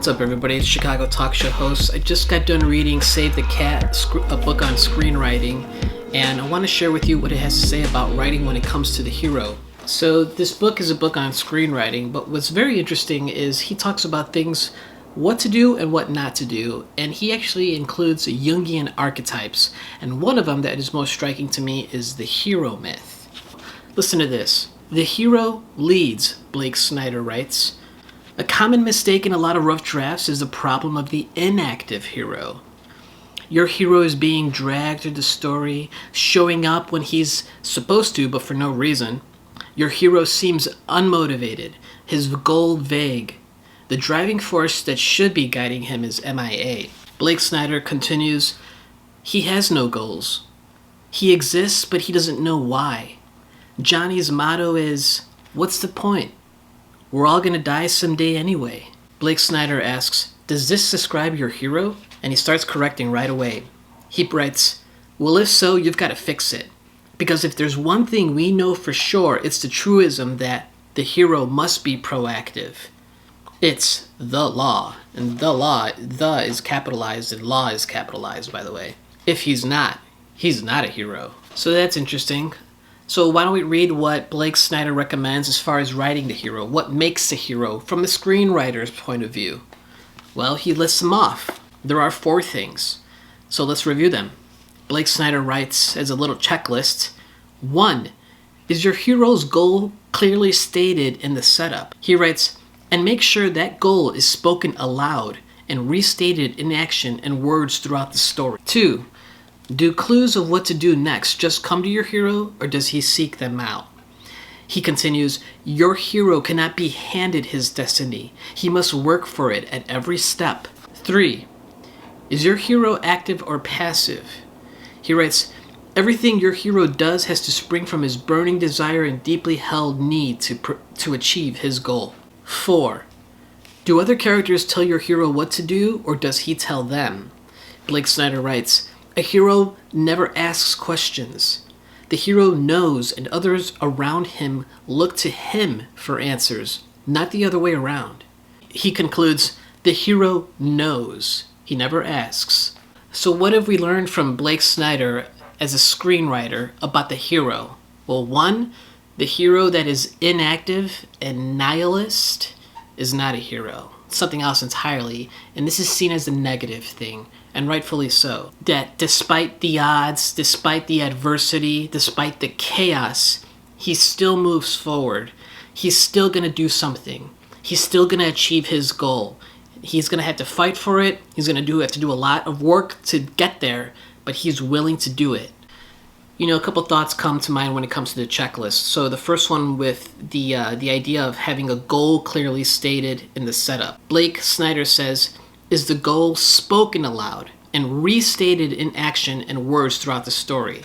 What's up, everybody? It's Chicago Talk Show host. I just got done reading Save the Cat, a book on screenwriting, and I want to share with you what it has to say about writing when it comes to the hero. So this book is a book on screenwriting, but what's very interesting is he talks about things, what to do and what not to do, and he actually includes Jungian archetypes, and one of them that is most striking to me is the hero myth. Listen to this. The hero leads, Blake Snyder writes. A common mistake in a lot of rough drafts is the problem of the inactive hero. Your hero is being dragged through the story, showing up when he's supposed to, but for no reason. Your hero seems unmotivated, his goal vague. The driving force that should be guiding him is MIA. Blake Snyder continues, he has no goals. He exists, but he doesn't know why. Johnny's motto is, what's the point? We're all gonna die someday anyway. Blake Snyder asks, does this describe your hero? And he starts correcting right away. He writes, well, if so, you've got to fix it. Because if there's one thing we know for sure, it's the truism that the hero must be proactive. It's the law. And the is capitalized and law is capitalized, by the way. If he's not a hero. So that's interesting. So why don't we read what Blake Snyder recommends as far as writing the hero? What makes a hero from the screenwriter's point of view? Well, he lists them off. There are 4 things. So let's review them. Blake Snyder writes as a little checklist. 1. Is your hero's goal clearly stated in the setup? He writes, and make sure that goal is spoken aloud and restated in action and words throughout the story. 2. Do clues of what to do next just come to your hero, or does he seek them out? He continues, your hero cannot be handed his destiny. He must work for it at every step. 3. Is your hero active or passive? He writes, everything your hero does has to spring from his burning desire and deeply held need to achieve his goal. 4. Do other characters tell your hero what to do, or does he tell them? Blake Snyder writes, a hero never asks questions. The hero knows, and others around him look to him for answers, not the other way around. He concludes, the hero knows. He never asks. So what have we learned from Blake Snyder as a screenwriter about the hero? Well, 1, the hero that is inactive and nihilist is not a hero. It's something else entirely, and this is seen as a negative thing, and rightfully so. That despite the odds, despite the adversity, despite the chaos, he still moves forward. He's still going to do something. He's still going to achieve his goal. He's going to have to fight for it. He's going to have to do a lot of work to get there, but he's willing to do it. You know, a couple thoughts come to mind when it comes to the checklist. So the first one with the idea of having a goal clearly stated in the setup. Blake Snyder says, is the goal spoken aloud and restated in action and words throughout the story?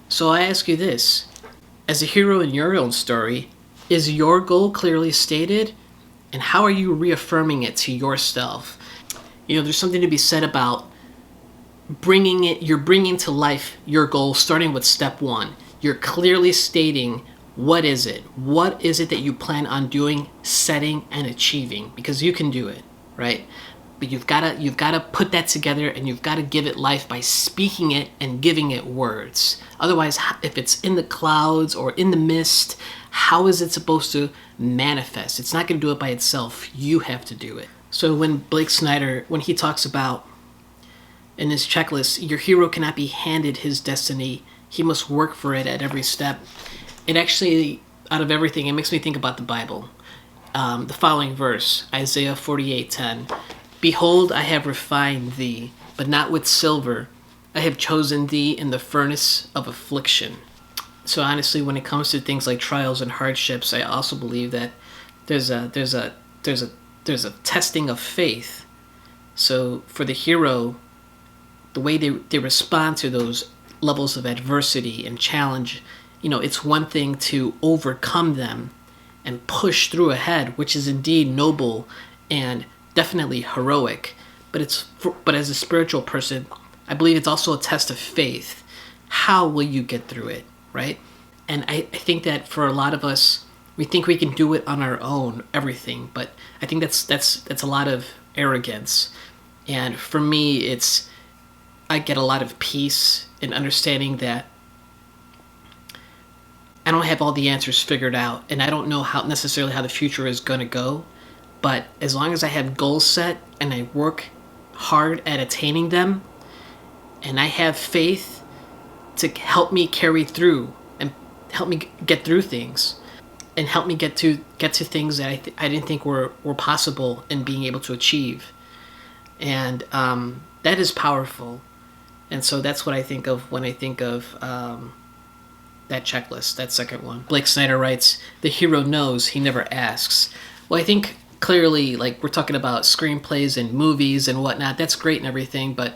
So I ask you this, as a hero in your own story, is your goal clearly stated? And how are you reaffirming it to yourself? You know, there's something to be said about you're bringing to life your goal, starting with step 1. You're clearly stating, what is it? What is it that you plan on doing, setting, and achieving? Because you can do it, right? But you've got to put that together, and you've got to give it life by speaking it and giving it words. Otherwise, if it's in the clouds or in the mist, how is it supposed to manifest? It's not going to do it by itself. You have to do it. So when Blake Snyder, when he talks about in his checklist, your hero cannot be handed his destiny. He must work for it at every step. It actually, out of everything, it makes me think about the Bible. The following verse, Isaiah 48:10. Behold, I have refined thee, but not with silver. I have chosen thee in the furnace of affliction. So honestly, when it comes to things like trials and hardships, I also believe that there's a testing of faith. So for the hero, the way they respond to those levels of adversity and challenge, you know, it's one thing to overcome them and push through ahead, which is indeed noble and definitely heroic. But as a spiritual person, I believe it's also a test of faith. How will you get through it, right? And I think that for a lot of us, we think we can do it on our own, everything. But I think that's a lot of arrogance. And for me, I get a lot of peace in understanding that I don't have all the answers figured out, and I don't know necessarily how the future is going to go. But as long as I have goals set and I work hard at attaining them, and I have faith to help me carry through and help me get through things, and help me get to things that I didn't think were possible in being able to achieve. And that is powerful. And so that's what I think of when I think of that checklist, that second one. Blake Snyder writes, "The hero knows, he never asks." Well, I think clearly, like, we're talking about screenplays and movies and whatnot. That's great and everything, but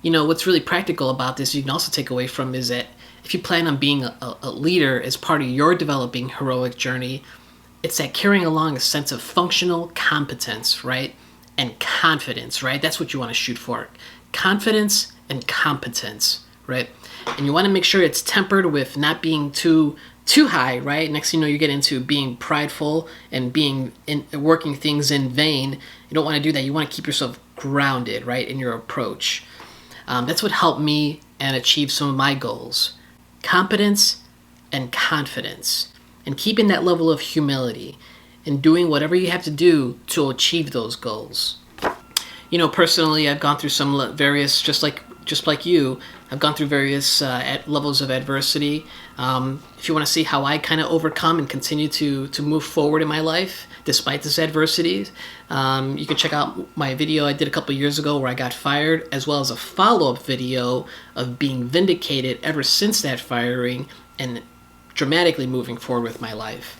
what's really practical about this, you can also take away from, is that if you plan on being a leader as part of your developing heroic journey, it's that carrying along a sense of functional competence, right? And confidence, right? That's what you want to shoot for. Confidence and competence, right? And you want to make sure it's tempered with not being too high, right? Next thing you know, you get into being prideful and working things in vain. You don't want to do that. You want to keep yourself grounded, right, in your approach. That's what helped me and achieve some of my goals. Competence and confidence, and keeping that level of humility and doing whatever you have to do to achieve those goals. Personally, I've gone through some various, just like you, I've gone through various levels of adversity. If you want to see how I kind of overcome and continue to move forward in my life despite this adversity, you can check out my video I did a couple years ago where I got fired, as well as a follow-up video of being vindicated ever since that firing and dramatically moving forward with my life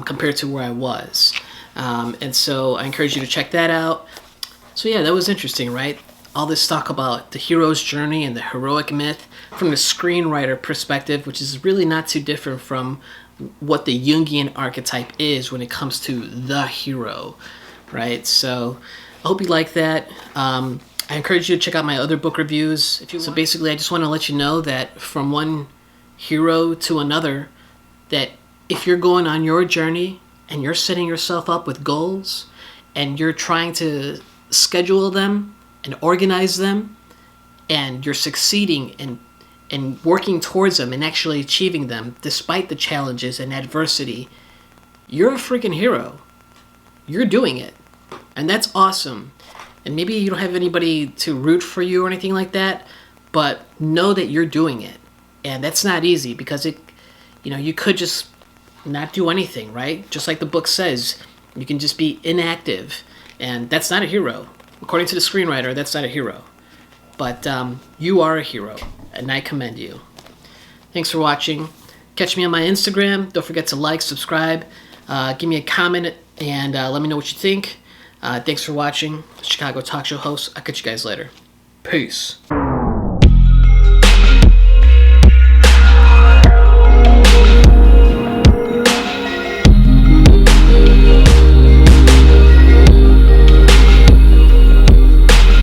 compared to where I was. And so I encourage you to check that out. So yeah, that was interesting, right? All this talk about the hero's journey and the heroic myth from the screenwriter perspective, which is really not too different from what the Jungian archetype is when it comes to the hero, right? So I hope you like that. I encourage you to check out my other book reviews. So basically, I just want to let you know that from one hero to another, that if you're going on your journey and you're setting yourself up with goals and you're trying to schedule them and organize them, and you're succeeding and working towards them and actually achieving them despite the challenges and adversity, you're a freaking hero. You're doing it. And that's awesome. And maybe you don't have anybody to root for you or anything like that, but know that you're doing it. And that's not easy, because you could just not do anything, right? Just like the book says, you can just be inactive, and that's not a hero. According to the screenwriter, that's not a hero. But you are a hero, and I commend you. Thanks for watching. Catch me on my Instagram. Don't forget to like, subscribe, give me a comment, and let me know what you think. Thanks for watching. Chicago Talk Show host. I'll catch you guys later. Peace.